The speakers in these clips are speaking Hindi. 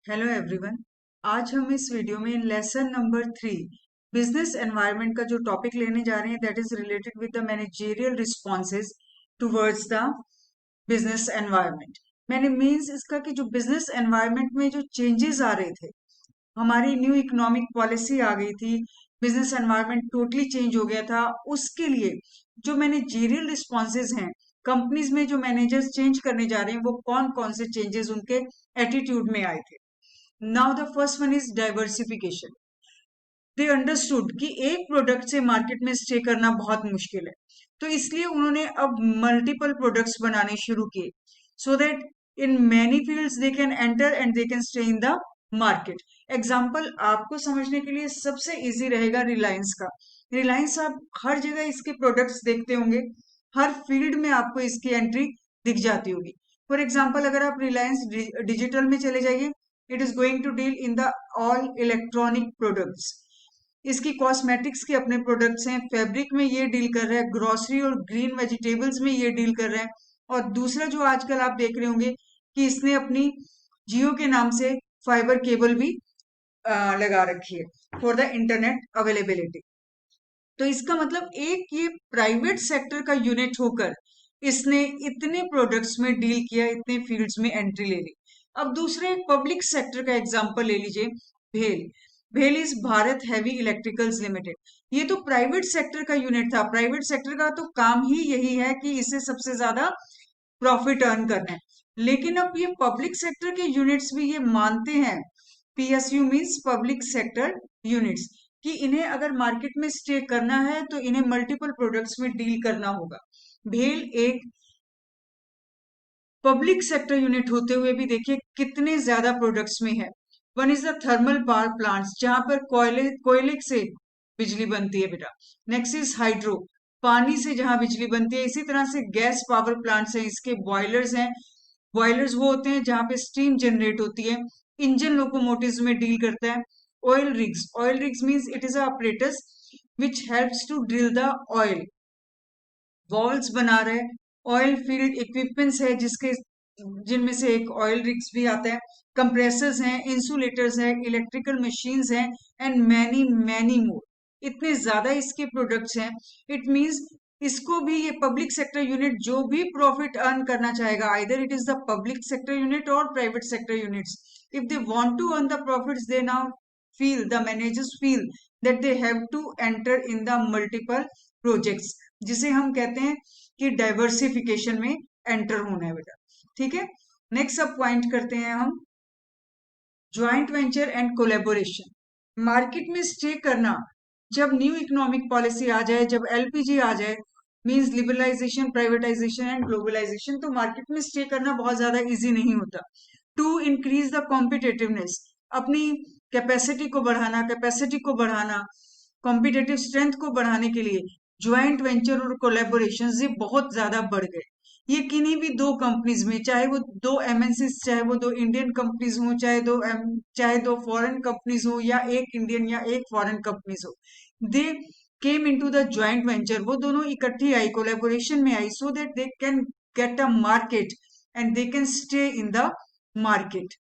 Hello everyone. आज हम इस वीडियो में लेसन नंबर 3 बिजनेस एनवायरनमेंट का जो टॉपिक लेने जा रहे हैं that is related with the managerial responses towards the business environment. मैंने मीन्स इसका कि जो बिजनेस एनवायरनमेंट में जो चेंजेस आ रहे थे, हमारी न्यू इकोनॉमिक पॉलिसी आ गई थी, बिजनेस एनवायरनमेंट टोटली चेंज हो गया था। उसके लिए जो मैनेजरियल रिस्पॉन्सेज हैं, कंपनीज में जो मैनेजर्स चेंज करने जा रहे हैं, वो कौन कौन से चेंजेस उनके एटीट्यूड में आए थे। Now the first one is diversification. They understood कि एक प्रोडक्ट से मार्केट में स्टे करना बहुत मुश्किल है, तो इसलिए उन्होंने अब मल्टीपल प्रोडक्ट्स बनाने शुरू किए so that in many fields they can enter and they can stay in the market. Example आपको समझने के लिए सबसे इजी रहेगा रिलायंस का। रिलायंस आप हर जगह इसके प्रोडक्ट्स देखते होंगे, हर फील्ड में आपको इसकी एंट्री दिख जाती होगी। फॉर एग्जाम्पल अगर आप रिलायंस डिजिटल में चले जाइए, it is going to deal in the all electronic products. इसकी कॉस्मेटिक्स के अपने प्रोडक्ट्स हैं, फैब्रिक में ये डील कर रहा है, ग्रोसरी और ग्रीन वेजिटेबल्स में ये डील कर रहा है। और दूसरा जो आजकल आप देख रहे होंगे कि इसने अपनी जियो के नाम से फाइबर केबल भी लगा रखी है फॉर द इंटरनेट अवेलेबिलिटी। तो इसका मतलब एक ये प्राइवेट सेक्टर का यूनिट होकर इसने इतने प्रोडक्ट्स में डील किया, इतने फील्ड्स में एंट्री ले ली। अब दूसरे पब्लिक सेक्टर का एग्जांपल ले लीजिए, भेल। भेल is Bharat heavy electricals limited. ये तो प्राइवेट सेक्टर का यूनिट था, प्राइवेट सेक्टर का तो काम ही यही है कि इसे सबसे ज्यादा प्रॉफिट अर्न करना है। लेकिन अब ये पब्लिक सेक्टर के यूनिट्स भी ये मानते हैं, PSU means public sector units, कि इन्हें अगर मार्केट में स्टे करना है तो इन्हें मल्टीपल प्रोडक्ट्स में डील करना होगा। भेल एक पब्लिक सेक्टर यूनिट होते हुए भी देखिए कितने ज्यादा प्रोडक्ट्स में है। One is the thermal power plants, जहां पर कोयले से बिजली बनती है बेटा। नेक्स्ट इज हाइड्रो, पानी से जहां बिजली बनती है। इसी तरह से गैस पावर प्लांट्स हैं, इसके बॉयलर्स हैं। बॉयलर्स वो होते हैं जहां पे स्टीम जनरेट होती है। इंजन लोकोमोटिव्स में डील करता है। Oil rigs means it is a operators which helps to drill the oil. Walls बना रहे, ऑयल फील्ड इक्विपमेंट्स है जिसके जिनमें से एक ऑयल रिग्स भी आता है। कंप्रेसर्स हैं, इंसुलेटर्स हैं, इलेक्ट्रिकल मशीन्स हैं, एंड मैनी मैनी मोर। इतने ज्यादा इसके प्रोडक्ट्स हैं। इट मींस इसको भी ये पब्लिक सेक्टर यूनिट जो भी प्रॉफिट अर्न करना चाहेगा, either it is the public sector unit और private sector units, if they want to earn the profits they now feel the managers feel that they have to enter in the multiple projects, जिसे हम कहते हैं कि डाइवर्सिफिकेशन में एंटर होना है बेटा। ठीक है, नेक्स्ट अब पॉइंट करते हैं हम joint venture and collaboration. Market में स्टे करना, जब न्यू इकोनॉमिक पॉलिसी आ जाए, जब एलपीजी आ जाए, means liberalisation, privatisation and globalisation, तो मार्केट में स्टे करना बहुत ज्यादा इजी नहीं होता। टू इंक्रीज द कॉम्पिटेटिवनेस, अपनी कैपेसिटी को बढ़ाना, कॉम्पिटेटिव स्ट्रेंथ को बढ़ाने के लिए ज्वाइंट वेंचर और कोलेबोरेशन ये बहुत ज्यादा बढ़ गए। ये किन्हीं भी दो कंपनीज में, चाहे वो दो एमएनसी, चाहे वो दो इंडियन कंपनीज हो, चाहे दो फॉरेन कंपनीज हो, या एक इंडियन या एक फॉरेन कंपनीज हो, they came into the joint venture. वो दोनों इकट्ठी आई, कोलेबोरेशन में आई, so that they can get a market and they can stay in the market.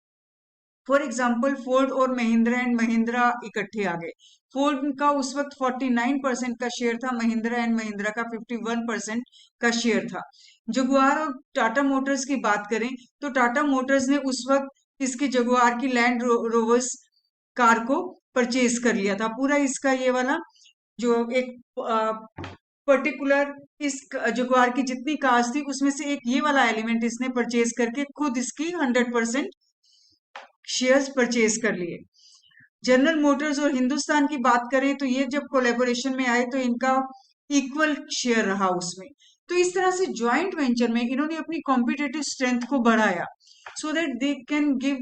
For example Ford और महिंद्रा एंड महिंद्रा इकट्ठे आ गए। फोर्ड का उस वक्त 49% का शेयर था, महिंद्रा एंड महिंद्रा का 51% का शेयर था। जगुआर और टाटा मोटर्स की बात करें तो टाटा मोटर्स ने उस वक्त इसकी जगुआर की लैंड रोवर्स कार को परचेज कर लिया था। पूरा इसका ये वाला जो एक पर्टिकुलर इस जगुआर की जितनी कार्स थी उसमें से एक ये वाला एलिमेंट इसने परचेज करके खुद इसकी 100% शेयर्स परचेज कर लिए। जनरल मोटर्स और हिंदुस्तान की बात करें तो ये जब कोलेबोरेशन में आए तो इनका इक्वल शेयर रहा उसमें। तो इस तरह से ज्वाइंट वेंचर में इन्होंने अपनी कॉम्पिटेटिव स्ट्रेंथ को बढ़ाया, so that they can give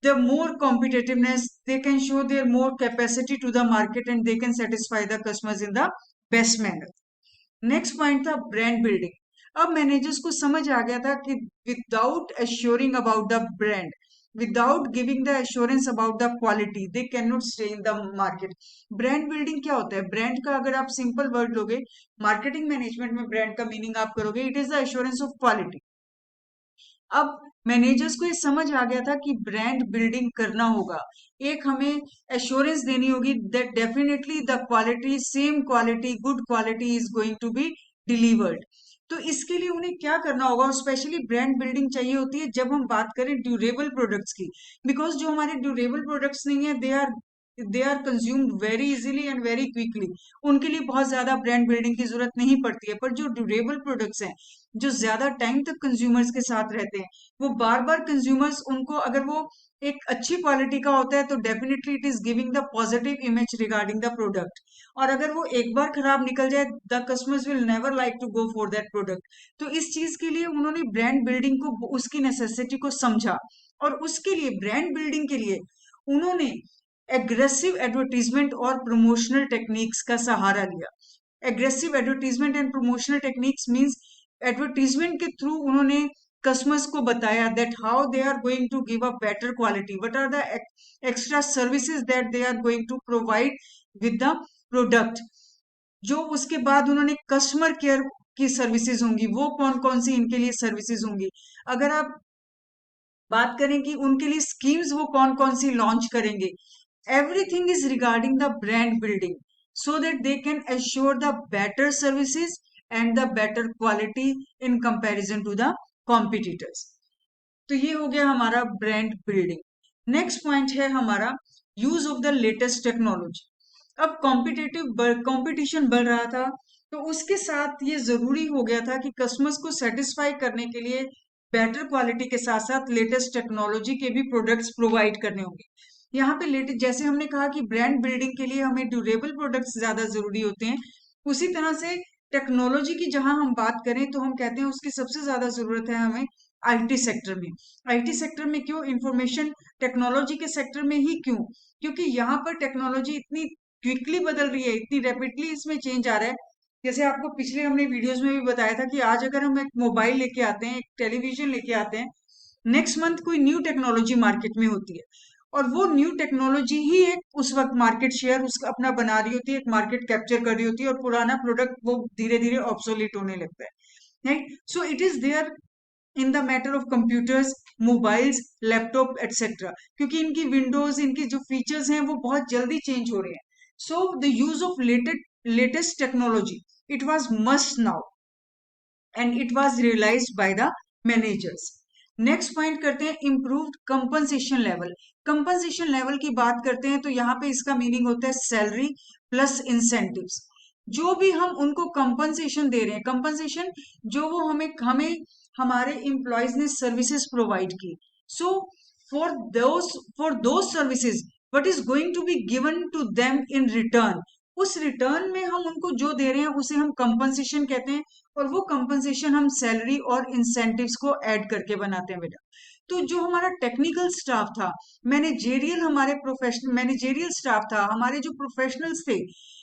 the more competitiveness, they can show their more capacity to the market and they can satisfy the customers in the best manner. Next point था ब्रांड बिल्डिंग। अब मैनेजर्स को समझ आ गया था कि without assuring about the brand, without giving the assurance about the quality, they cannot stay in the market. Brand building क्या होता है? ब्रांड का अगर आप सिंपल वर्ड लोगे, मार्केटिंग मैनेजमेंट में ब्रांड का मीनिंग आप करोगे, it is the assurance of quality. अब मैनेजर्स को ये समझ आ गया था कि ब्रांड बिल्डिंग करना होगा, एक हमें एश्योरेंस देनी होगी that definitely the quality, same quality, good quality is going to be delivered. तो इसके लिए उन्हें क्या करना होगा, और स्पेशली ब्रांड बिल्डिंग चाहिए होती है जब हम बात करें ड्यूरेबल प्रोडक्ट्स की, बिकॉज जो हमारे ड्यूरेबल प्रोडक्ट्स नहीं है they are consumed very easily and very quickly, उनके लिए बहुत ज्यादा ब्रांड बिल्डिंग की जरूरत नहीं पड़ती है। पर जो ड्यूरेबल प्रोडक्ट्स हैं, जो ज्यादा टाइम तक कंज्यूमर्स के साथ रहते हैं, वो बार बार कंज्यूमर्स उनको, अगर वो एक अच्छी क्वालिटी का होता है तो definitely it is giving the positive image regarding the product, और अगर वो एक बार खराब निकल जाए the customers will never like to go for that product. तो इस चीज के लिए उन्होंने ब्रांड बिल्डिंग को, उसकी नेसेसिटी को समझा, और उसके लिए ब्रांड बिल्डिंग के लिए उन्होंने एग्रेसिव एडवर्टीजमेंट और प्रमोशनल टेक्निक्स का सहारा लिया। Aggressive advertisement and promotional techniques means advertisement के थ्रू उन्होंने कस्टमर्स को बताया that how they are going to give a better quality, what are the extra services that they are going to provide with the product. जो उसके बाद उन्होंने कस्टमर केयर की सर्विसेज होंगी, वो कौन कौन सी इनके लिए सर्विसेज होंगी, अगर आप बात करें कि उनके लिए स्कीम्स वो कौन कौन सी लॉन्च करेंगे, everything is regarding the brand building so that they can assure the better services and the better quality in comparison to the competitors। तो ये हो गया हमारा ब्रांड बिल्डिंग। नेक्स्ट पॉइंट है हमारा use of the latest technology. अब कंपटीशन बढ़ रहा था, तो उसके साथ ये जरूरी हो गया था कि कस्टमर्स को सेटिस्फाई करने के लिए बेटर क्वालिटी के साथ साथ लेटेस्ट टेक्नोलॉजी के भी प्रोडक्ट्स प्रोवाइड करने होंगे। यहाँ पे लेटेस्ट, जैसे हमने कहा कि ब्रांड बिल्डिंग के लिए हमें ड्यूरेबल प्रोडक्ट्स ज्यादा जरूरी होते हैं, उसी तरह से टेक्नोलॉजी की जहां हम बात करें तो हम कहते हैं उसकी सबसे ज्यादा जरूरत है हमें आईटी सेक्टर में। आईटी सेक्टर में क्यों, इंफॉर्मेशन टेक्नोलॉजी के सेक्टर में ही क्यों, क्योंकि यहाँ पर टेक्नोलॉजी इतनी क्विकली बदल रही है, इतनी रैपिडली इसमें चेंज आ रहा है। जैसे आपको पिछले हमने वीडियोस में भी बताया था कि आज अगर हम एक मोबाइल लेके आते हैं, एक टेलीविजन लेके आते हैं, नेक्स्ट मंथ कोई न्यू टेक्नोलॉजी मार्केट में होती है, और वो न्यू टेक्नोलॉजी ही एक उस वक्त मार्केट शेयर उसका अपना बना रही होती है, एक मार्केट कैप्चर कर रही होती है, और पुराना प्रोडक्ट वो धीरे धीरे ऑब्सोलीट होने लगता है, right. So it is there in the matter of computers, mobiles, laptop etcetera, क्योंकि इनकी विंडोज, इनकी जो फीचर्स हैं वो बहुत जल्दी चेंज हो रहे हैं। So the use of latest technology, it was must now and it was realised by the managers. Next point करते हैं improved compensation level. Compensation level की बात करते हैं तो यहाँ पे इसका मीनिंग होता है सैलरी प्लस इंसेंटिव्स। जो भी हम उनको कंपनसेशन दे रहे हैं, कंपनसेशन जो वो हमें हमें हमारे एम्प्लॉयज ने सर्विसेज प्रोवाइड की, so for those services what is going to be given to them in return, उस रिटर्न में हम उनको जो दे रहे हैं उसे हम कंपनसेशन कहते हैं, और वो कंपनसेशन हम सैलरी और इंसेंटिव्स को ऐड करके बनाते हैं बेटा। तो जो हमारा टेक्निकल स्टाफ था, मैनेजेरियल, हमारे प्रोफेशनल मैनेजेरियल स्टाफ था, हमारे जो प्रोफेशनल्स थे,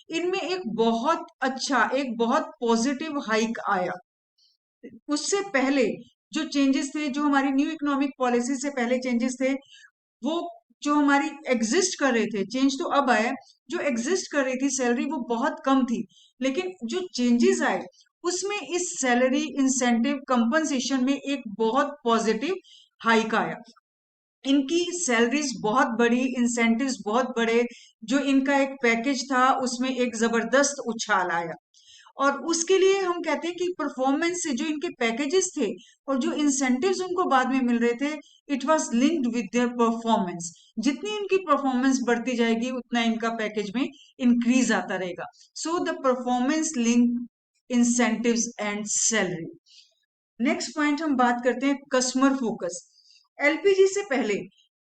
इनमें एक बहुत अच्छा, एक बहुत पॉजिटिव हाइक आया। उससे पहले जो चेंजेस थे, जो हमारी न्यू इकोनॉमिक पॉलिसी से पहले चेंजेस थे, वो जो हमारी एग्जिस्ट कर रहे थे, चेंज तो अब आया, जो एग्जिस्ट कर रही थी सैलरी वो बहुत कम थी, लेकिन जो चेंजेस आए उसमें इस सैलरी इंसेंटिव कंपनसेशन में एक बहुत पॉजिटिव हाइक आया। इनकी सैलरीज बहुत बड़ी, इंसेंटिव्स बहुत बड़े, जो इनका एक पैकेज था उसमें एक जबरदस्त उछाल आया। और उसके लिए हम कहते हैं कि परफॉर्मेंस से जो इनके पैकेजेस थे और जो इंसेंटिव्स उनको बाद में मिल रहे थे, it was linked with their performance. जितनी इनकी परफॉर्मेंस बढ़ती जाएगी उतना इनका पैकेज में इंक्रीज आता रहेगा। So the performance link incentives and salary. Next point हम बात करते हैं कस्टमर फोकस। एलपीजी से पहले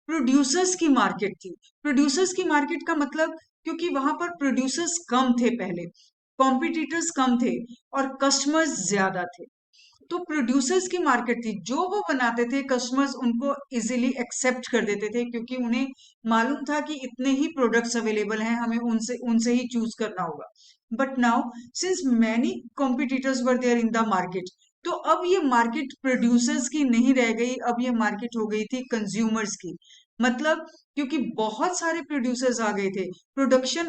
प्रोड्यूसर्स की मार्केट थी। प्रोड्यूसर्स की मार्केट का मतलब, क्योंकि वहां पर प्रोड्यूसर्स कम थे पहले, कॉम्पिटिटर्स कम थे और कस्टमर्स ज्यादा थे, तो प्रोड्यूसर्स की मार्केट थी। जो वो बनाते थे कस्टमर्स उनको इजीली एक्सेप्ट कर देते थे, क्योंकि उन्हें मालूम था कि इतने ही प्रोडक्ट्स अवेलेबल हैं, हमें उनसे उनसे ही चूज करना होगा। But now since many competitors were there in the market, तो अब ये मार्केट प्रोड्यूसर्स की नहीं रह गई, अब ये मार्केट हो गई थी कंज्यूमर्स की। मतलब क्योंकि बहुत सारे प्रोड्यूसर्स आ गए थे, प्रोडक्शन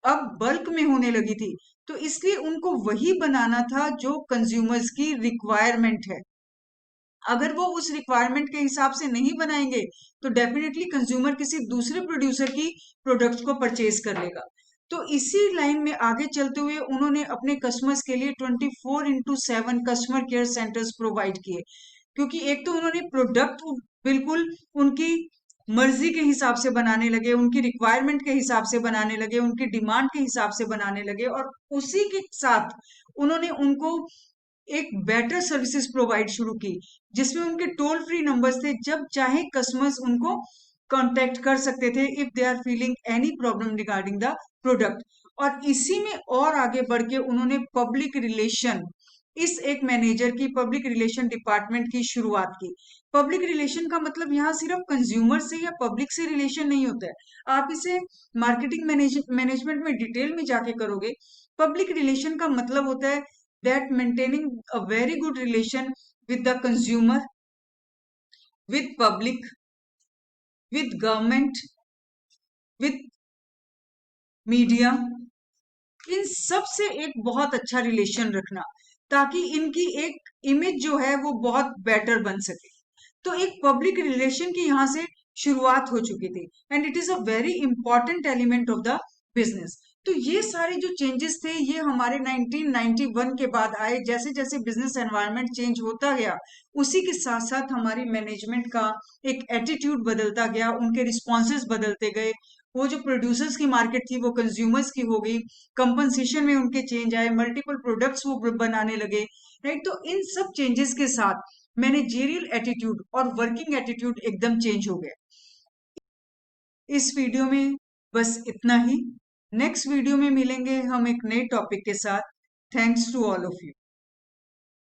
अब बल्क में होने लगी थी, तो इसलिए उनको वही बनाना था जो कंज्यूमर्स की रिक्वायरमेंट है। अगर वो उस रिक्वायरमेंट के हिसाब से नहीं बनाएंगे तो डेफिनेटली कंज्यूमर किसी दूसरे प्रोड्यूसर की प्रोडक्ट को परचेज कर लेगा। तो इसी लाइन में आगे चलते हुए उन्होंने अपने कस्टमर्स के लिए 24x7 customer care centres provide किए, क्योंकि एक तो उन्होंने प्रोडक्ट बिल्कुल उनकी मर्जी के हिसाब से बनाने लगे, उनकी रिक्वायरमेंट के हिसाब से बनाने लगे, उनकी डिमांड के हिसाब से बनाने लगे, और उसी के साथ उन्होंने उनको एक बेटर सर्विसेज प्रोवाइड शुरू की, जिसमें उनके टोल फ्री नंबर्स थे, जब चाहे कस्टमर्स उनको कांटेक्ट कर सकते थे if they are feeling any problem regarding the product. और इसी में और आगे बढ़ के उन्होंने पब्लिक रिलेशन, इस एक मैनेजर की पब्लिक रिलेशन डिपार्टमेंट की शुरुआत की। पब्लिक रिलेशन का मतलब यहाँ सिर्फ कंज्यूमर से या पब्लिक से रिलेशन नहीं होता है, आप इसे मार्केटिंग मैनेजमेंट में डिटेल में जाके करोगे। पब्लिक रिलेशन का मतलब होता है that maintaining a very good relation with the consumer, with public, with government, with media, इन सब से एक बहुत अच्छा रिलेशन रखना, ताकि इनकी एक इमेज जो है वो बहुत बेटर बन सके। तो एक पब्लिक रिलेशन की यहाँ से शुरुआत हो चुकी थी, and it is a very important element of the business. तो ये सारे जो चेंजेस थे ये हमारे 1991 के बाद आए। जैसे जैसे बिजनेस एनवायरनमेंट चेंज होता गया, उसी के साथ साथ हमारी मैनेजमेंट का एक एटीट्यूड बदलता गया, उनके रिस्पॉन्सेज बदलते गए। वो जो प्रोड्यूसर्स की मार्केट थी वो कंज्यूमर्स की हो गई, कंपनसेशन में उनके चेंज आए, मल्टीपल प्रोडक्ट्स वो बनाने लगे, राइट। तो इन सब चेंजेस के साथ मैनेजेरियल एटीट्यूड और वर्किंग एटीट्यूड एकदम चेंज हो गया। इस वीडियो में बस इतना ही। नेक्स्ट वीडियो में मिलेंगे हम एक नए टॉपिक के साथ। Thanks to all of you.